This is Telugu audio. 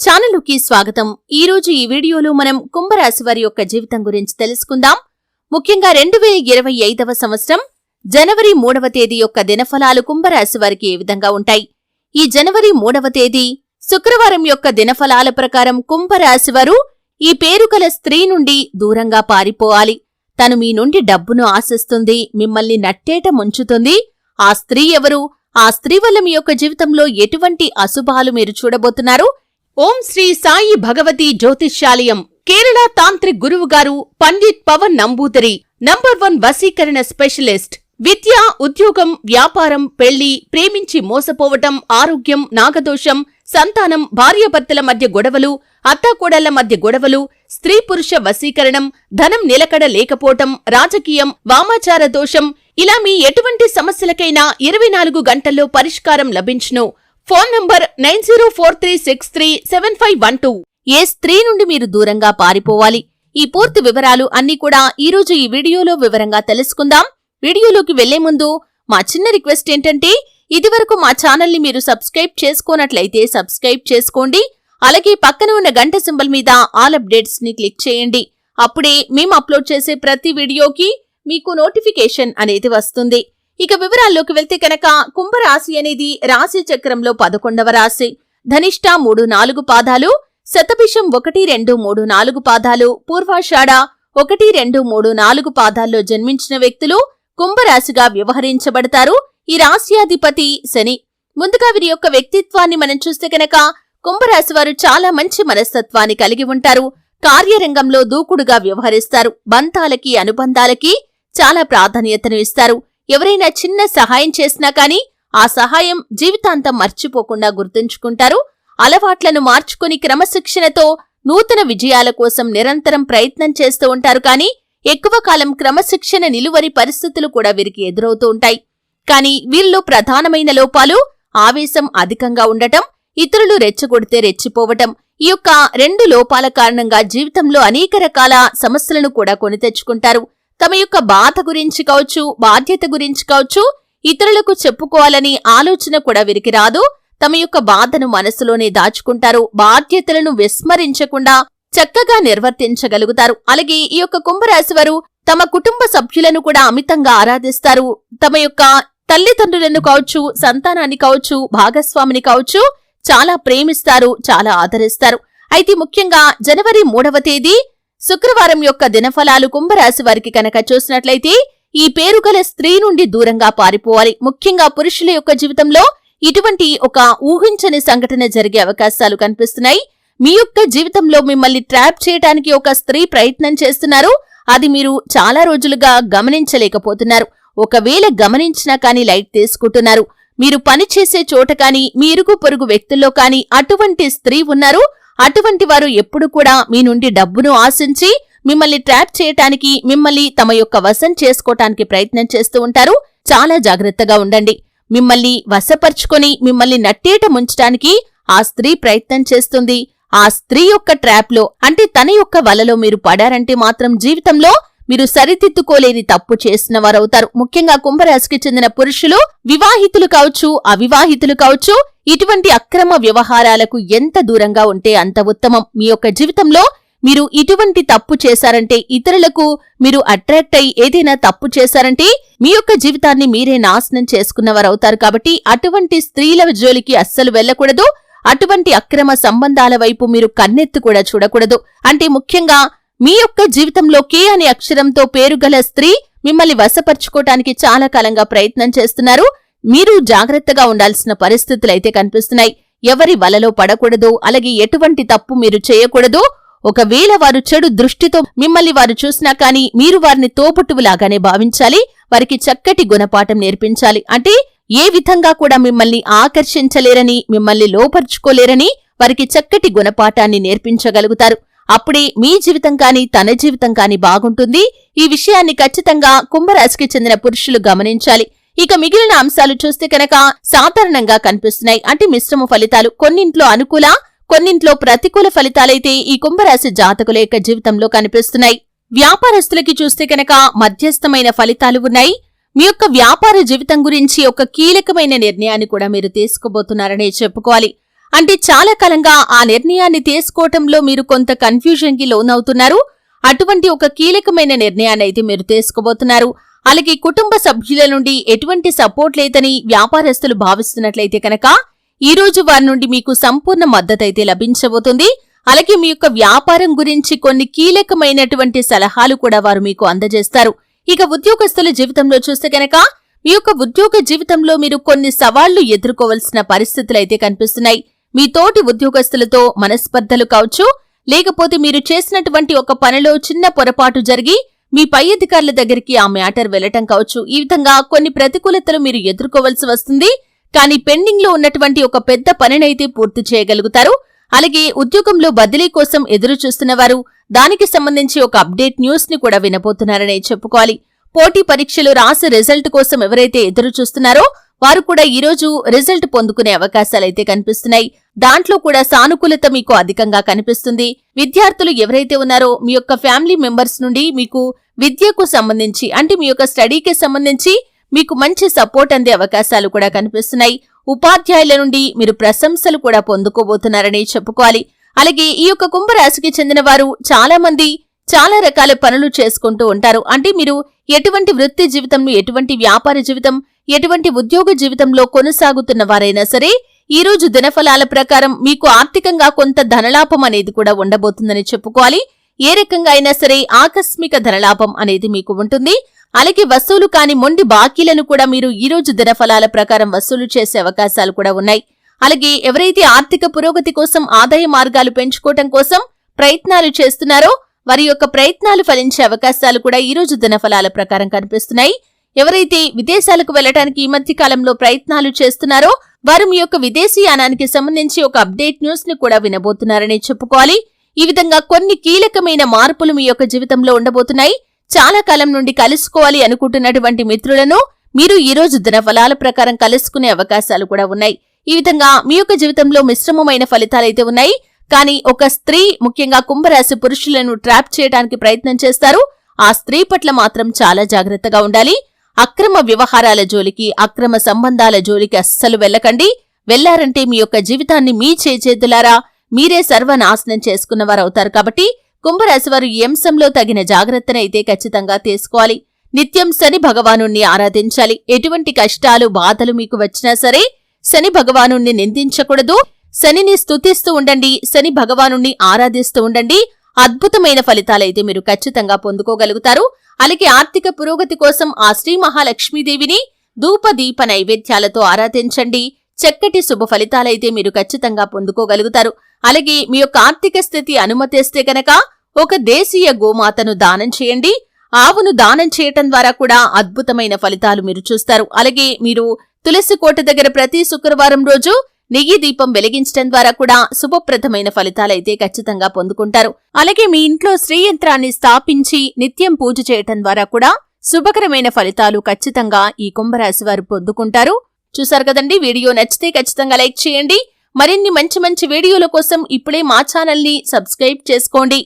ఛానలుకి స్వాగతం. ఈ రోజు ఈ వీడియోలో మనం కుంభరాశి వారి యొక్క జీవితం గురించి తెలుసుకుందాం. ముఖ్యంగా 2025వ సంవత్సరం జనవరి 3వ తేదీ యొక్క దినఫలాలు కుంభరాశి వారికి ఏ విధంగా ఉంటాయి? ఈ జనవరి 3వ తేదీ శుక్రవారం యొక్క దినఫలాల ప్రకారం కుంభరాశి వారు ఈ పేరు గల స్త్రీ నుండి దూరంగా పారిపోవాలి. తను మీ నుండి డబ్బును ఆశిస్తుంది, మిమ్మల్ని నట్టేట ముంచుతుంది. ఆ స్త్రీ ఎవరు? ఆ స్త్రీ వల్ల మీ యొక్క జీవితంలో ఎటువంటి అశుభాలు మీరు చూడబోతున్నారు? ఓం శ్రీ సాయి భగవతి జ్యోతిష్యాలయం కేరళ తాంత్రిక్ గురువుగారు పండిత్ పవన్ నంబూదరి నంబర్ 1 వశీకరణ స్పెషలిస్ట్. విద్య, ఉద్యోగం, వ్యాపారం, పెళ్లి, ప్రేమించి మోసపోవటం, ఆరోగ్యం, నాగదోషం, సంతానం, భార్యాభర్తల మధ్య గొడవలు, అత్తాకోడళ్ల మధ్య గొడవలు, స్త్రీ పురుష వశీకరణం, ధనం నిలకడ లేకపోవటం, రాజకీయం, వామాచార దోషం, ఇలా మీ ఎటువంటి సమస్యలకైనా 24 గంటల్లో పరిష్కారం లభించును. Phone number 9043637512. ఏ స్త్రీ నుండి మీరు దూరంగా పారిపోవాలి? ఈ పూర్తి వివరాలు అన్నీ కూడా ఈరోజు ఈ వీడియోలో వివరంగా తెలుసుకుందాం. వీడియోలోకి వెళ్లే ముందు మా చిన్న రిక్వెస్ట్ ఏంటంటే, ఇదివరకు మా ఛానల్ని మీరు సబ్స్క్రైబ్ చేసుకోనట్లయితే సబ్స్క్రైబ్ చేసుకోండి. అలాగే పక్కన ఉన్న గంట సింబల్ మీద ఆల్ అప్డేట్స్ ని క్లిక్ చేయండి. అప్పుడే మేము అప్లోడ్ చేసే ప్రతి వీడియోకి మీకు నోటిఫికేషన్ అనేది వస్తుంది. ఇక వివరాల్లోకి వెళ్తే కనుక కుంభరాశి అనేది రాశి చక్రంలో 11వ రాశి. ధనిష్ట 3-4 పాదాలు, శతభిషం 1-2-3-4 పాదాలు, పూర్వాషాఢ 1-2-3-4 పాదాల్లో జన్మించిన వ్యక్తులు కుంభరాశిగా వ్యవహరించబడతారు. ఈ రాశ్యాధిపతి శని. ముందుగా వీరి యొక్క వ్యక్తిత్వాన్ని మనం చూస్తే కనుక కుంభరాశి వారు చాలా మంచి మనస్తత్వాన్ని కలిగి ఉంటారు. కార్యరంగంలో దూకుడుగా వ్యవహరిస్తారు. బంధాలకి, అనుబంధాలకి చాలా ప్రాధాన్యతను ఇస్తారు. ఎవరైనా చిన్న సహాయం చేసినా కానీ ఆ సహాయం జీవితాంతం మర్చిపోకుండా గుర్తుంచుకుంటారు. అలవాట్లను మార్చుకుని క్రమశిక్షణతో నూతన విజయాల కోసం నిరంతరం ప్రయత్నం చేస్తూ ఉంటారు. కానీ ఎక్కువ కాలం క్రమశిక్షణ నిలువని పరిస్థితులు కూడా వీరికి ఎదురవుతూ ఉంటాయి. కానీ వీరిలో ప్రధానమైన లోపాలు ఆవేశం అధికంగా ఉండటం, ఇతరులు రెచ్చగొడితే రెచ్చిపోవటం. ఈ యొక్క 2 లోపాల కారణంగా జీవితంలో అనేక రకాల సమస్యలను కూడా కొని తెచ్చుకుంటారు. తమ యొక్క బాధ గురించి కావచ్చు, బాధ్యత గురించి కావచ్చు, ఇతరులకు చెప్పుకోవాలని ఆలోచన కూడా వీరికి రాదు. తమ యొక్క బాధను మనసులోనే దాచుకుంటారు. బాధ్యతలను విస్మరించకుండా చక్కగా నిర్వర్తించగలుగుతారు. అలాగే ఈ యొక్క కుంభరాశి వారు తమ కుటుంబ సభ్యులను కూడా అమితంగా ఆరాధిస్తారు. తమ యొక్క తల్లిదండ్రులను కావచ్చు, సంతానాన్ని కావచ్చు, భాగస్వామిని కావచ్చు చాలా ప్రేమిస్తారు, చాలా ఆదరిస్తారు. అయితే ముఖ్యంగా జనవరి 3వ తేదీ శుక్రవారం యొక్క దినఫలాలు కుంభరాశి వారికి కనుక చూసినట్లయితే ఈ పేరు గల స్త్రీ నుండి దూరంగా పారిపోవాలి. ముఖ్యంగా పురుషుల యొక్క జీవితంలో ఇటువంటి ఒక ఊహించని సంఘటన జరిగే అవకాశాలు కనిపిస్తున్నాయి. మీ యొక్క జీవితంలో మిమ్మల్ని ట్రాప్ చేయడానికి ఒక స్త్రీ ప్రయత్నం చేస్తున్నారు. అది మీరు చాలా రోజులుగా గమనించలేకపోతున్నారు. ఒకవేళ గమనించినా కానీ లైట్ తీసుకుంటున్నారు. మీరు పనిచేసే చోట కానీ, మీ ఇరుగు పొరుగు వ్యక్తుల్లో కానీ అటువంటి స్త్రీ ఉన్నారు. అటువంటి వారు ఎప్పుడు కూడా మీ నుండి డబ్బును ఆశించి మిమ్మల్ని ట్రాప్ చేయటానికి, మిమ్మల్ని తమ యొక్క వశం చేసుకోవటానికి ప్రయత్నం చేస్తూ ఉంటారు. చాలా జాగ్రత్తగా ఉండండి. మిమ్మల్ని వశపరుచుకొని మిమ్మల్ని నట్టేట ముంచటానికి ఆ స్త్రీ ప్రయత్నం చేస్తుంది. ఆ స్త్రీ యొక్క ట్రాప్ లో, అంటే తన యొక్క వలలో మీరు పడారంటే మాత్రం జీవితంలో మీరు సరిదిద్దుకోలేని తప్పు చేసిన వారవుతారు. ముఖ్యంగా కుంభరాశికి చెందిన పురుషులు వివాహితులు కావచ్చు, అవివాహితులు కావచ్చు, ఇటువంటి అక్రమ వ్యవహారాలకు ఎంత దూరంగా ఉంటే అంత ఉత్తమం. మీ యొక్క జీవితంలో మీరు ఇటువంటి తప్పు చేశారంటే, ఇతరులకు మీరు అట్రాక్ట్ అయి ఏదైనా తప్పు చేశారంటే మీ యొక్క జీవితాన్ని మీరే నాశనం చేసుకున్నవారవుతారు. కాబట్టి అటువంటి స్త్రీల జోలికి అస్సలు వెళ్లకూడదు. అటువంటి అక్రమ సంబంధాల వైపు మీరు కన్నెత్తు కూడా చూడకూడదు. అంటే ముఖ్యంగా మీ యొక్క జీవితంలో కే అనే అక్షరంతో పేరుగల స్త్రీ మిమ్మల్ని వశపరుచుకోవటానికి చాలా కాలంగా ప్రయత్నం చేస్తున్నారు. మీరు జాగ్రత్తగా ఉండాల్సిన పరిస్థితులైతే కనిపిస్తున్నాయి. ఎవరి వలలో పడకూడదు. అలాగే ఎటువంటి తప్పు మీరు చేయకూడదు. ఒకవేళ వారు చెడు దృష్టితో మిమ్మల్ని వారు చూసినా కానీ మీరు వారిని తోబుట్టువులాగానే భావించాలి. వారికి చక్కటి గుణపాఠం నేర్పించాలి. అంటే ఏ విధంగా కూడా మిమ్మల్ని ఆకర్షించలేరని, మిమ్మల్ని లోపర్చుకోలేరని వారికి చక్కటి గుణపాఠాన్ని నేర్పించగలుగుతారు. అప్పుడే మీ జీవితం కానీ, తన జీవితం కానీ బాగుంటుంది. ఈ విషయాన్ని ఖచ్చితంగా కుంభరాశికి చెందిన పురుషులు గమనించాలి. ఇక మిగిలిన అంశాలు చూస్తే కనుక సాధారణంగా కనిపిస్తున్నాయి. అంటే మిశ్రమ ఫలితాలు. కొన్నింట్లో అనుకూల, కొన్నింట్లో ప్రతికూల ఫలితాలైతే ఈ కుంభరాశి జాతకుల యొక్క జీవితంలో కనిపిస్తున్నాయి. వ్యాపారస్తులకి చూస్తే కనుక మధ్యస్థమైన ఫలితాలు ఉన్నాయి. మీ యొక్క వ్యాపార జీవితం గురించి ఒక కీలకమైన నిర్ణయాన్ని కూడా మీరు తీసుకోబోతున్నారనే చెప్పుకోవాలి. అంటే చాలా కాలంగా ఆ నిర్ణయాన్ని తీసుకోవటంలో మీరు కొంత కన్ఫ్యూజన్ కి లోనవుతున్నారు. అటువంటి ఒక కీలకమైన నిర్ణయాన్ని అయితే మీరు తీసుకోబోతున్నారు. అలాగే కుటుంబ సభ్యుల నుండి ఎటువంటి సపోర్ట్ లేదని వ్యాపారస్తులు భావిస్తున్నట్లయితే కనుక ఈ రోజు వారి నుండి మీకు సంపూర్ణ మద్దతైతే లభించబోతుంది. అలాగే మీ యొక్క వ్యాపారం గురించి కొన్ని కీలకమైనటువంటి సలహాలు కూడా వారు మీకు అందజేస్తారు. ఇక ఉద్యోగస్తుల జీవితంలో చూస్తే కనుక మీ యొక్క ఉద్యోగ జీవితంలో మీరు కొన్ని సవాళ్లు ఎదుర్కోవాల్సిన పరిస్థితులైతే కనిపిస్తున్నాయి. మీ తోటి ఉద్యోగస్తులతో మనస్పర్ధలు కావచ్చు, లేకపోతే మీరు చేసినటువంటి ఒక పనిలో చిన్న పొరపాటు జరిగి మీ పై అధికారుల దగ్గరికి ఆ మ్యాటర్ వెళ్లటం కావచ్చు. ఈ విధంగా కొన్ని ప్రతికూలతలు మీరు ఎదుర్కోవాల్సి వస్తుంది. కానీ పెండింగ్ లో ఉన్నటువంటి ఒక పెద్ద పనినైతే పూర్తి చేయగలుగుతారు. అలాగే ఉద్యోగంలో బదిలీ కోసం ఎదురు చూస్తున్న వారు దానికి సంబంధించి ఒక అప్డేట్ న్యూస్ ని కూడా వినబోతున్నారనే చెప్పుకోవాలి. పోటీ పరీక్షలు రాసి రిజల్ట్ కోసం ఎవరైతే ఎదురు చూస్తున్నారో వారు కూడా ఈ రోజు రిజల్ట్ పొందుకునే అవకాశాలైతే కనిపిస్తున్నాయి. దాంట్లో కూడా సానుకూలత మీకు అధికంగా కనిపిస్తుంది. విద్యార్థులు ఎవరైతే ఉన్నారో మీ యొక్క ఫ్యామిలీ మెంబర్స్ నుండి మీకు విద్యకు సంబంధించి అంటే మీ యొక్క స్టడీకి సంబంధించి మీకు మంచి సపోర్ట్ అందే అవకాశాలు కూడా కనిపిస్తున్నాయి. ఉపాధ్యాయుల నుండి మీరు ప్రశంసలు కూడా పొందుకోబోతున్నారని చెప్పుకోవాలి. అలాగే ఈ యొక్క కుంభరాశికి చెందిన వారు చాలా మంది చాలా రకాల పనులు చేసుకుంటూ ఉంటారు. అంటే మీరు ఎటువంటి వృత్తి జీవితం, ఎటువంటి వ్యాపార జీవితం, ఎటువంటి ఉద్యోగ జీవితంలో కొనసాగుతున్న వారైనా సరే ఈ రోజు దినఫలాల ప్రకారం మీకు ఆర్థికంగా కొంత ధనలాభం అనేది కూడా ఉండబోతుందని చెప్పుకోవాలి. ఏ రకంగా అయినా సరే ఆకస్మిక ధనలాభం అనేది మీకు ఉంటుంది. అలాగే వసూలు కాని మొండి బాకీలను కూడా మీరు ఈ రోజు దినఫలాల ప్రకారం వసూలు చేసే అవకాశాలు కూడా ఉన్నాయి. అలాగే ఎవరైతే ఆర్థిక పురోగతి కోసం ఆదాయ మార్గాలు పెంచుకోవటం కోసం ప్రయత్నాలు చేస్తున్నారో వారి యొక్క ప్రయత్నాలు ఫలించే అవకాశాలు కూడా ఈ రోజు దినఫలాల ప్రకారం కనిపిస్తున్నాయి. ఎవరైతే విదేశాలకు వెళ్లడానికి ఈ మధ్య కాలంలో ప్రయత్నాలు చేస్తున్నారో వారు మీ యొక్క విదేశీయానానికి సంబంధించి ఒక అప్డేట్ న్యూస్ ని కూడా వినబోతున్నారని చెప్పుకోవాలి. ఈ విధంగా కొన్ని కీలకమైన మార్పులు మీ యొక్క జీవితంలో ఉండబోతున్నాయి. చాలా కాలం నుండి కలుసుకోవాలి అనుకుంటున్నటువంటి మిత్రులను మీరు ఈ రోజు దినఫలాల ప్రకారం కలుసుకునే అవకాశాలు కూడా ఉన్నాయి. ఈ విధంగా మీ యొక్క జీవితంలో మిశ్రమమైన ఫలితాలైతే ఉన్నాయి. కానీ ఒక స్త్రీ ముఖ్యంగా కుంభరాశి పురుషులను ట్రాప్ చేయడానికి ప్రయత్నం చేస్తారు. ఆ స్త్రీ పట్ల మాత్రం చాలా జాగ్రత్తగా ఉండాలి. అక్రమ వ్యవహారాల జోలికి, అక్రమ సంబంధాల జోలికి అస్సలు వెళ్లకండి. వెళ్లారంటే మీ యొక్క జీవితాన్ని మీ చేతులారా మీరే సర్వనాశనం చేసుకున్నవారవుతారు. కాబట్టి కుంభరాశి వారు ఈ అంశంలో తగిన జాగ్రత్తనైతే ఖచ్చితంగా తీసుకోవాలి. నిత్యం శని భగవానుణ్ణి ఆరాధించాలి. ఎటువంటి కష్టాలు, బాధలు మీకు వచ్చినా సరే శని భగవానుణ్ణి నిందించకూడదు. శనిని స్తుతిస్తూ ఉండండి. శని భగవానుణ్ణి ఆరాధిస్తూ ఉండండి. అద్భుతమైన ఫలితాలైతే మీరు ఖచ్చితంగా పొందుకోగలుగుతారు. అలాగే ఆర్థిక పురోగతి కోసం ఆ శ్రీ మహాలక్ష్మీదేవిని ధూప దీప నైవేద్యాలతో ఆరాధించండి. చక్కటి శుభ ఫలితాలైతే మీరు ఖచ్చితంగా పొందుకోగలుగుతారు. అలాగే మీ యొక్క ఆర్థిక స్థితి అనుమతిస్తే కనుక ఒక దేశీయ గోమాతను దానం చేయండి. ఆవును దానం చేయటం ద్వారా కూడా అద్భుతమైన ఫలితాలు మీరు చూస్తారు. అలాగే మీరు తులసి కోట దగ్గర ప్రతి శుక్రవారం రోజు నెయ్యి దీపం వెలిగించడం ద్వారా కూడా శుభప్రదమైన ఫలితాలైతే ఖచ్చితంగా పొందుకుంటారు. అలాగే మీ ఇంట్లో శ్రీయంత్రాన్ని స్థాపించి నిత్యం పూజ చేయటం ద్వారా కూడా శుభకరమైన ఫలితాలు ఖచ్చితంగా ఈ కుంభరాశి వారు పొందుకుంటారు. చూసారు కదండి, వీడియో నచ్చితే ఖచ్చితంగా లైక్ చేయండి. మరిన్ని మంచి మంచి వీడియోల కోసం ఇప్పుడే మా ఛానల్ ని సబ్స్క్రైబ్ చేసుకోండి.